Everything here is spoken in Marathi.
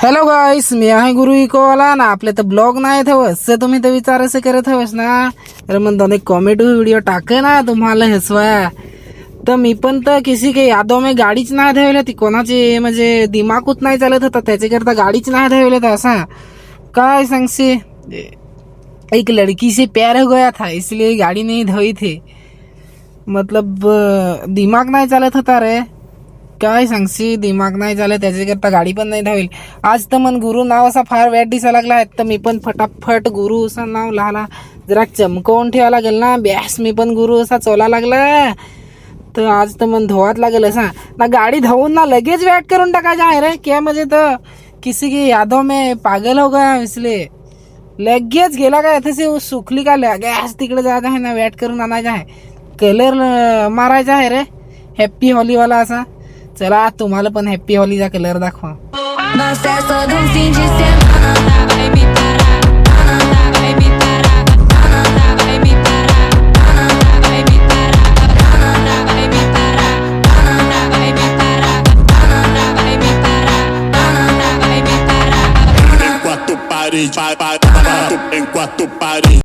हॅलो गाईस, मी आहे गुरु इकोवाला ना. आपले तर ब्लॉग नाही हवस तुम्ही तर विचार असे करत हवस ना. अरे मग दोन कॉमेडी व्हिडिओ टाके ना तुम्हाला हसवाया. तर मी पण तर किसी के यादों में गाडीच नाही धावले ती. कोणाची म्हणजे दिमागच नाही चालत होता त्याच्याकरता गाडीच नाही धावले तर असा काय सांगसे. एक लड़की से प्यार हो गया था इसलिए गाड़ी नहीं धोई थी. मतलब दिमाग नाही चालत होता रे. काय सांगशी, दिमाग नाही झालं त्याच्याकरता गाडी पण नाही धावेल. आज तर मन गुरु नाव असा फार वाईट दिसायला लागला आहे. तर मी पण फटाफट गुरु असं नाव लहाला जरा चमकवून ठेवा लागेल ना. बॅस मी पण गुरु असा चोला लागला. तर आज तर मन धुवाच लागेल असा ना. गाडी धुवून ना लगेच वेट करून टाकायचं आहे रे. क्या म्हणजे तर किसी की यादों में पागल हो गया इसलिए लगेच गेला काय तसे सुखली का गॅस तिकडे जायचं आहे ना. वेट करून आणायचं आहे. कलर मारायचा आहे रे हॅप्पी होलीवाला असा. चला तुम्हाला पण हॅप्पी होलीचा कलर दाखवा. En cuatro pares.